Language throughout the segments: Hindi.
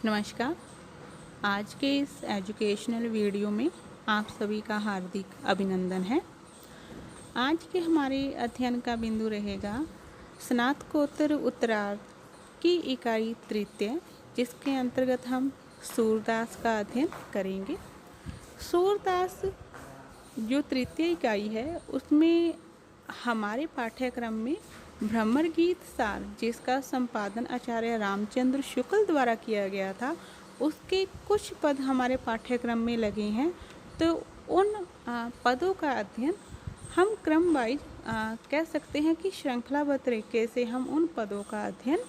नमस्कार। आज के इस एजुकेशनल वीडियो में आप सभी का हार्दिक अभिनंदन है। आज के हमारे अध्ययन का बिंदु रहेगा स्नातकोत्तर उत्तरार्ध की इकाई तृतीय, जिसके अंतर्गत हम सूरदास का अध्ययन करेंगे। सूरदास जो तृतीय इकाई है उसमें हमारे पाठ्यक्रम में भ्रमर गीत सार, जिसका संपादन आचार्य रामचंद्र शुक्ल द्वारा किया गया था, उसके कुछ पद हमारे पाठ्यक्रम में लगे हैं। तो उन पदों का अध्ययन हम क्रम वाइज कह सकते हैं कि श्रृंखलाबद्ध तरीके से हम उन पदों का अध्ययन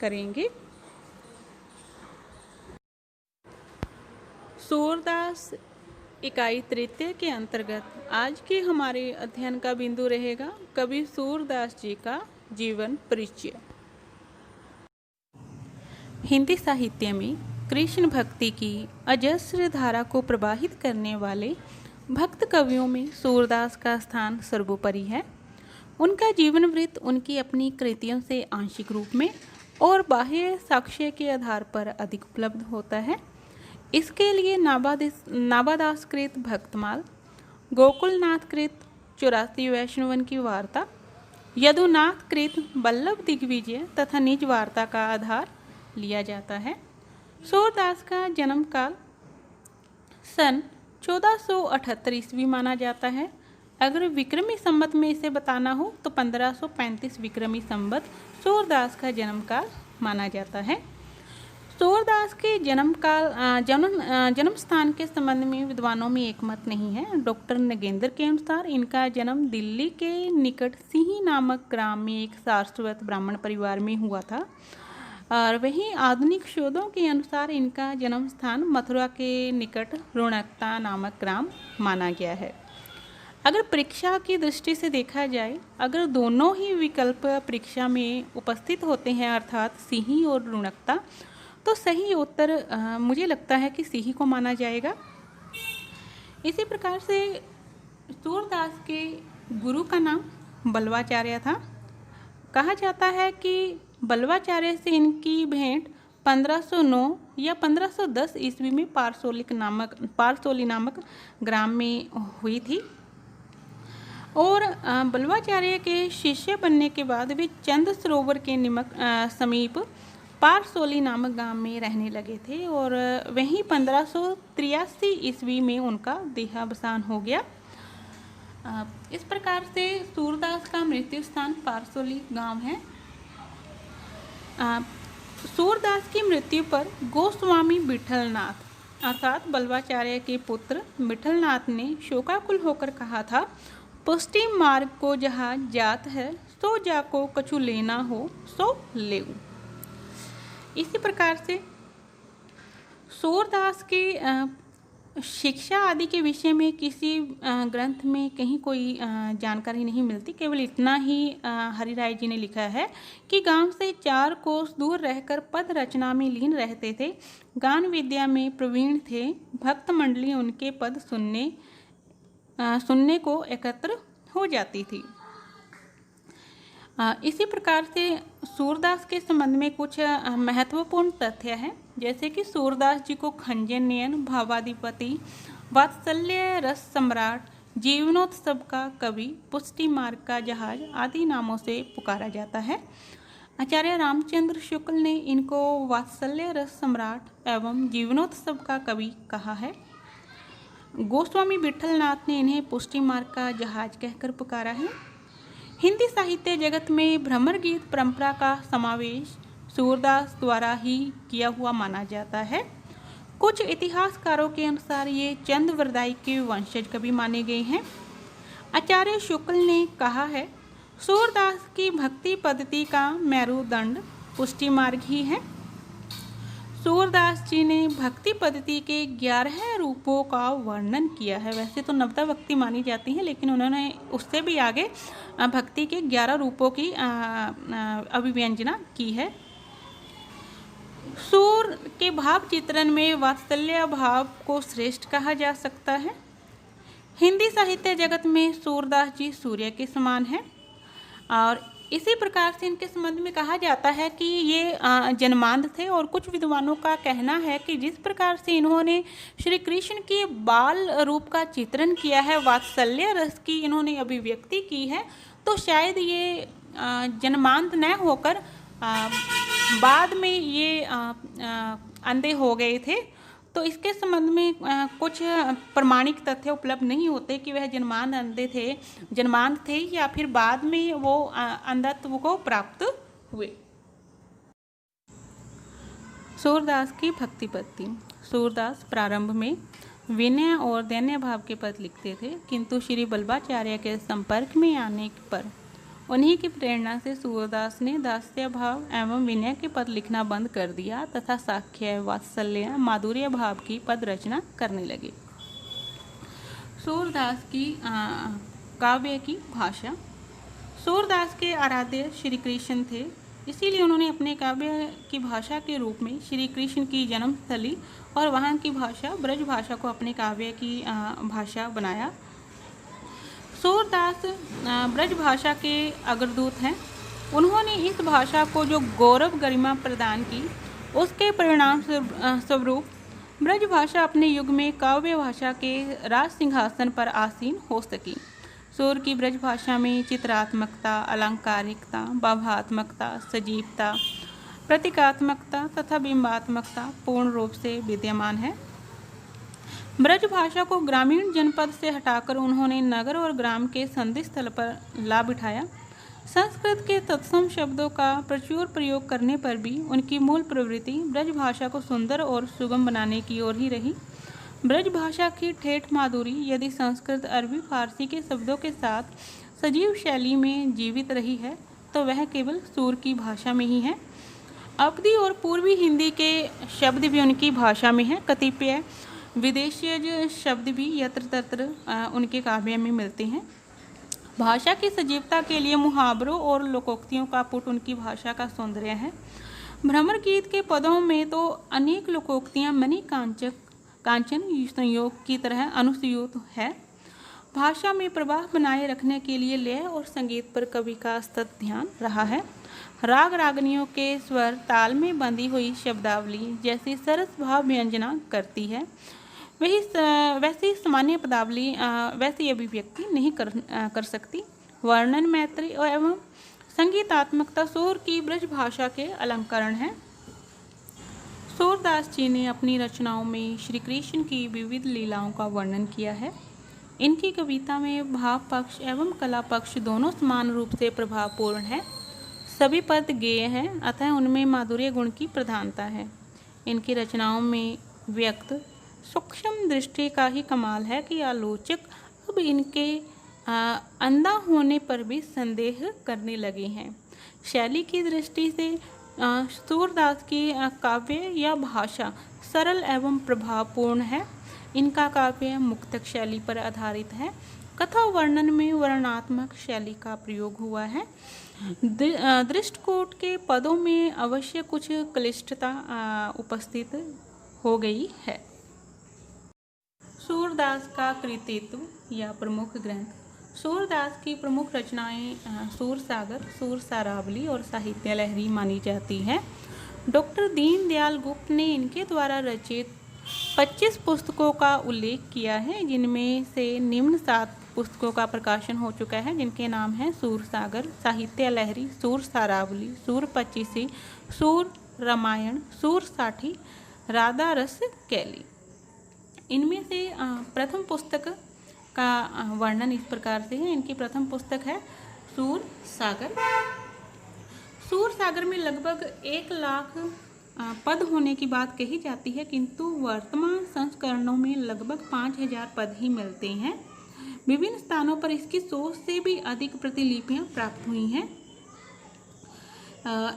करेंगे। सूरदास इकाई तृतीय के अंतर्गत आज के हमारे अध्ययन का बिंदु रहेगा कवि सूरदास जी का जीवन परिचय। हिंदी साहित्य में कृष्ण भक्ति की अजस्र धारा को प्रवाहित करने वाले भक्त कवियों में सूरदास का स्थान सर्वोपरि है। उनका जीवन वृत्त उनकी अपनी कृतियों से आंशिक रूप में और बाह्य साक्ष्य के आधार पर अधिक उपलब्ध होता है। इसके लिए नाबादास कृत भक्तमाल, गोकुलनाथ कृत 84 वैष्णवन की वार्ता, यदुनाथ कृत बल्लभ दिग्विजय तथा निज वार्ता का आधार लिया जाता है। सूरदास का जन्म काल सन 1478 ईस्वी माना जाता है। अगर विक्रमी संवत में इसे बताना हो तो 1535 विक्रमी संवत सूरदास का जन्म काल माना जाता है। सूरदास के जन्म स्थान के संबंध में विद्वानों में एक मत नहीं है। डॉक्टर नगेंद्र के अनुसार इनका जन्म दिल्ली के निकट सिही नामक ग्राम में एक सारस्वत ब्राह्मण परिवार में हुआ था, और वहीं आधुनिक शोधों के अनुसार इनका जन्म स्थान मथुरा के निकट रुणकता नामक ग्राम माना गया है। अगर परीक्षा की दृष्टि से देखा जाए, अगर दोनों ही विकल्प परीक्षा में उपस्थित होते हैं, अर्थात सिही और रुणकता, तो सही उत्तर मुझे लगता है कि सिही को माना जाएगा। इसी प्रकार से सूरदास के गुरु का नाम बल्वाचार्य था। कहा जाता है कि बल्वाचार्य से इनकी भेंट 1509 या 1510 ईस्वी में पारसोली नामक ग्राम में हुई थी, और बल्वाचार्य के शिष्य बनने के बाद वे चंद सरोवर के समीप पारसोली नामक गांव में रहने लगे थे, और वहीं 1583 ईस्वी में उनका देहावसान हो गया। इस प्रकार से सूरदास का मृत्यु स्थान पारसोली गांव है। सूरदास की मृत्यु पर गोस्वामी विठलनाथ अर्थात बल्वाचार्य के पुत्र विठलनाथ ने शोकाकुल होकर कहा था, पुष्टि मार्ग को जहाँ जात है, सो जाको कछु लेना हो सो लेऊ। इसी प्रकार से सूरदास के शिक्षा आदि के विषय में किसी ग्रंथ में कहीं कोई जानकारी नहीं मिलती। केवल इतना ही हरिराय जी ने लिखा है कि गांव से 4 कोस दूर रहकर पद रचना में लीन रहते थे, गान विद्या में प्रवीण थे, भक्त मंडली उनके पद सुनने को एकत्र हो जाती थी। इसी प्रकार से सूरदास के संबंध में कुछ महत्वपूर्ण तथ्य हैं, जैसे कि सूरदास जी को खंजन नयन, भावाधिपति, वात्सल्य रस सम्राट, जीवनोत्सव का कवि, पुष्टि मार्ग का जहाज आदि नामों से पुकारा जाता है। आचार्य रामचंद्र शुक्ल ने इनको वात्सल्य रस सम्राट एवं जीवनोत्सव का कवि कहा है। गोस्वामी विठलनाथ ने इन्हें पुष्टि मार्ग का जहाज कहकर पुकारा है। हिंदी साहित्य जगत में भ्रमर गीत परंपरा का समावेश सूरदास द्वारा ही किया हुआ माना जाता है। कुछ इतिहासकारों के अनुसार ये चंद्रवरदाई के वंशज कवि माने गए हैं। आचार्य शुक्ल ने कहा है, सूरदास की भक्ति पद्धति का मेरुदंड पुष्टि मार्ग ही है। सूरदास जी ने भक्ति पद्धति के 11 रूपों का वर्णन किया है। वैसे तो 90 भक्ति मानी जाती है, लेकिन उन्होंने उससे भी आगे भक्ति के 11 रूपों की अभिव्यंजना की है। सूर के भाव चित्रण में वात्सल्य भाव को श्रेष्ठ कहा जा सकता है। हिंदी साहित्य जगत में सूरदास जी सूर्य के समान हैं, और इसी प्रकार से इनके संबंध में कहा जाता है कि ये जन्मांध थे। और कुछ विद्वानों का कहना है कि जिस प्रकार से इन्होंने श्री कृष्ण के बाल रूप का चित्रण किया है, वात्सल्य रस की इन्होंने अभिव्यक्ति की है, तो शायद ये जन्मांध न होकर बाद में ये अंधे हो गए थे। तो इसके संबंध में कुछ प्रमाणिक तथ्य उपलब्ध नहीं होते कि वह जन्मांध थे या फिर बाद में वो अंधत्व को प्राप्त हुए। सूरदास की भक्ति पद्धति। सूरदास प्रारंभ में विनय और दैन्य भाव के पद लिखते थे, किंतु श्री वल्लभाचार्य के संपर्क में आने पर उन्हीं की प्रेरणा से सूरदास ने दास्य भाव एवं विनय के पद लिखना बंद कर दिया तथा साख्य, वात्सल्य, माधुर्य भाव की पद रचना करने लगे। सूरदास की काव्य की भाषा। सूरदास के आराध्य श्री कृष्ण थे, इसीलिए उन्होंने अपने काव्य की भाषा के रूप में श्री कृष्ण की जन्मस्थली और वहाँ की भाषा ब्रज भाषा को अपने काव्य की भाषा बनाया। सूरदास ब्रज भाषा के अग्रदूत हैं। उन्होंने इस भाषा को जो गौरव गरिमा प्रदान की, उसके परिणाम स्वरूप ब्रज भाषा अपने युग में काव्य भाषा के राज सिंहासन पर आसीन हो सकी। सूर की ब्रज भाषा में चित्रात्मकता, अलंकारिकता, भावात्मकता, सजीवता, प्रतीकात्मकता तथा बिंबात्मकता पूर्ण रूप से विद्यमान है। ब्रज भाषा को ग्रामीण जनपद से हटाकर उन्होंने नगर और ग्राम के संधि स्थल पर ला बिठाया। संस्कृत के तत्सम शब्दों का प्रचुर प्रयोग करने पर भी उनकी मूल प्रवृत्ति ब्रज भाषा को सुंदर और सुगम बनाने की ओर ही रही। ब्रज भाषा की ठेठ माधुरी यदि संस्कृत, अरबी, फारसी के शब्दों के साथ सजीव शैली में जीवित रही है, तो वह केवल सूर की भाषा में ही है। अवधी और पूर्वी हिंदी के शब्द भी उनकी भाषा में हैं। कतिपय विदेशीय शब्द भी यत्र तत्र उनके काव्य में मिलते हैं। भाषा की सजीवता के लिए मुहावरों और लोकोक्तियों का पुट उनकी भाषा का सौंदर्य है। भ्रमर गीत के पदों में तो अनेक लोकोक्तियाँ मणि कांचन संयोग की तरह अनुस्यूत है। भाषा में प्रवाह बनाए रखने के लिए लय और संगीत पर कवि का सतत ध्यान रहा है। राग रागनियों के स्वर ताल में बंधी हुई शब्दावली जैसी सरस भाव व्यंजना करती है, वैसी सामान्य पदावली वैसी अभिव्यक्ति नहीं कर सकती। वर्णन, मैत्री एवं संगीतात्मकता सूर की ब्रज भाषा के अलंकरण हैं। सूरदास जी ने अपनी रचनाओं में श्री कृष्ण की विविध लीलाओं का वर्णन किया है। इनकी कविता में भाव पक्ष एवं कला पक्ष दोनों समान रूप से प्रभावपूर्ण है। सभी पद गेय हैं, अतः उनमें माधुर्य गुण की प्रधानता है। इनकी रचनाओं में व्यक्त सूक्ष्म दृष्टि का ही कमाल है कि आलोचक अब इनके अंधा होने पर भी संदेह करने लगे हैं। शैली की दृष्टि से सूरदास की काव्य या भाषा सरल एवं प्रभावपूर्ण है। इनका काव्य मुक्तक शैली पर आधारित है। कथा वर्णन में वर्णनात्मक शैली का प्रयोग हुआ है। दृष्टकूट के पदों में अवश्य कुछ क्लिष्टता उपस्थित हो गई है। सूरदास का कृतित्व या प्रमुख ग्रंथ। सूरदास की प्रमुख रचनाएं सूर सागर, सूर सारावली और साहित्य लहरी मानी जाती है। डॉक्टर दीनदयाल गुप्त ने इनके द्वारा रचित 25 पुस्तकों का उल्लेख किया है, जिनमें से निम्न 7 पुस्तकों का प्रकाशन हो चुका है, जिनके नाम हैं सूर सागर, साहित्य लहरी, सूर सारावली, सूर पचीसी, सूर रामायण, सूर साठी, राधा रस कैली। इनमें से प्रथम पुस्तक का वर्णन इस प्रकार से है। इनकी प्रथम पुस्तक है सूर सागर। सूर सागर में लगभग 1 लाख पद होने की बात कही जाती है, किंतु वर्तमान संस्करणों में लगभग 5000 पद ही मिलते हैं। विभिन्न स्थानों पर इसकी 100 से भी अधिक प्रतिलिपियां प्राप्त हुई हैं।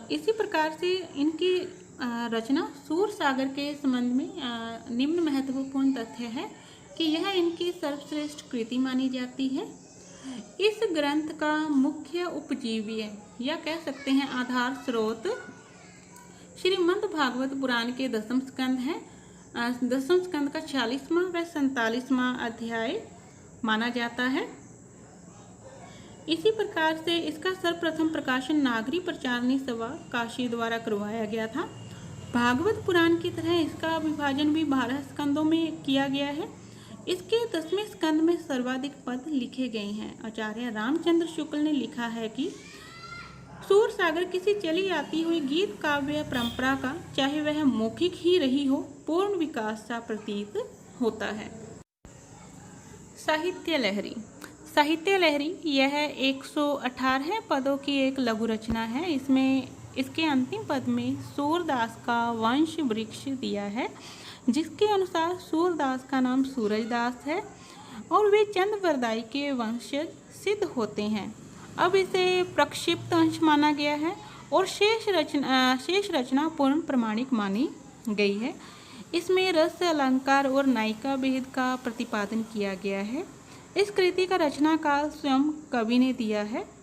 इसी प्रकार से इनकी रचना सूर सागर के संबंध में निम्न महत्वपूर्ण तथ्य है कि यह इनकी सर्वश्रेष्ठ कृति मानी जाती है। इस ग्रंथ का मुख्य उपजीव्य या कह सकते हैं आधार स्रोत श्रीमद् भागवत पुराण के 10वें स्कंद है। 10वें स्कंद का 46वां व 47वां अध्याय माना जाता है। इसी प्रकार से इसका सर्वप्रथम प्रकाशन नागरी प्रचारणी सभा काशी द्वारा करवाया गया था। भागवत पुराण की तरह इसका विभाजन भी 12 स्कंदों में किया गया है। इसके 10वें स्कंद में सर्वाधिक पद लिखे गए हैं। आचार्य रामचंद्र शुक्ल ने लिखा है कि सूर सागर किसी चली आती हुई गीत काव्य परंपरा का, चाहे वह मौखिक ही रही हो, पूर्ण विकास सा प्रतीत होता है। साहित्य लहरी। साहित्य लहरी यह 118 पदों की एक लघु रचना है। इसमें इसके अंतिम पद में सूरदास का वंश वृक्ष दिया है, जिसके अनुसार सूरदास का नाम सूरजदास है और वे चंद्रवरदाई के वंशज सिद्ध होते हैं। अब इसे प्रक्षिप्त अंश माना गया है और शेष रचना पूर्ण प्रमाणिक मानी गई है। इसमें रस, अलंकार और नायिका भेद का प्रतिपादन किया गया है। इस कृति का रचना काल स्वयं कवि ने दिया है,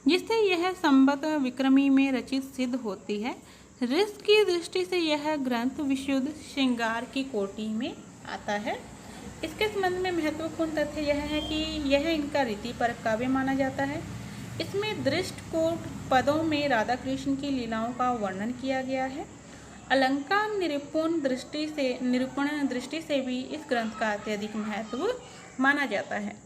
जिससे यह संवत विक्रमी में रचित सिद्ध होती है। रस की दृष्टि से यह ग्रंथ विशुद्ध श्रृंगार की कोटि में आता है। इसके संबंध में महत्वपूर्ण तथ्य यह है कि यह इनका रीति पर काव्य माना जाता है। इसमें दृष्टकूट पदों में राधा कृष्ण की लीलाओं का वर्णन किया गया है। अलंकार निरूपण दृष्टि से भी इस ग्रंथ का अत्यधिक महत्व माना जाता है।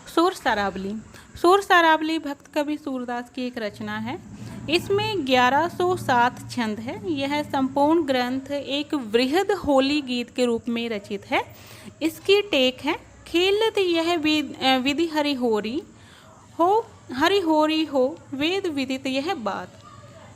सूर सारावली। सूर सारावली भक्त कवि सूरदास की एक रचना है। इसमें 1107 छंद है। यह संपूर्ण ग्रंथ एक वृहद होली गीत के रूप में रचित है। इसकी टेक है, खेलत यह विधि हरिहोरी हो वेद विदित यह बात।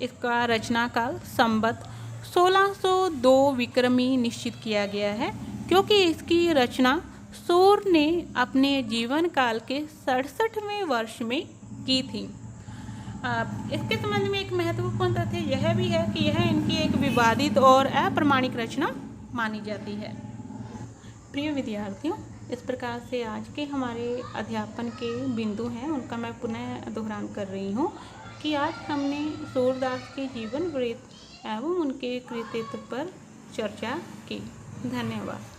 इसका रचना काल संवत 1602 विक्रमी निश्चित किया गया है, क्योंकि इसकी रचना सूर ने अपने जीवन काल के 67वें वर्ष में की थी। इसके संबंध में एक महत्वपूर्ण तथ्य यह भी है कि यह इनकी एक विवादित और अप्रमाणिक रचना मानी जाती है। प्रिय विद्यार्थियों, इस प्रकार से आज के हमारे अध्यापन के बिंदु हैं, उनका मैं पुनः दोहरान कर रही हूँ कि आज हमने सूरदास के जीवन वृत्त एवं उनके कृतित्व पर चर्चा की। धन्यवाद।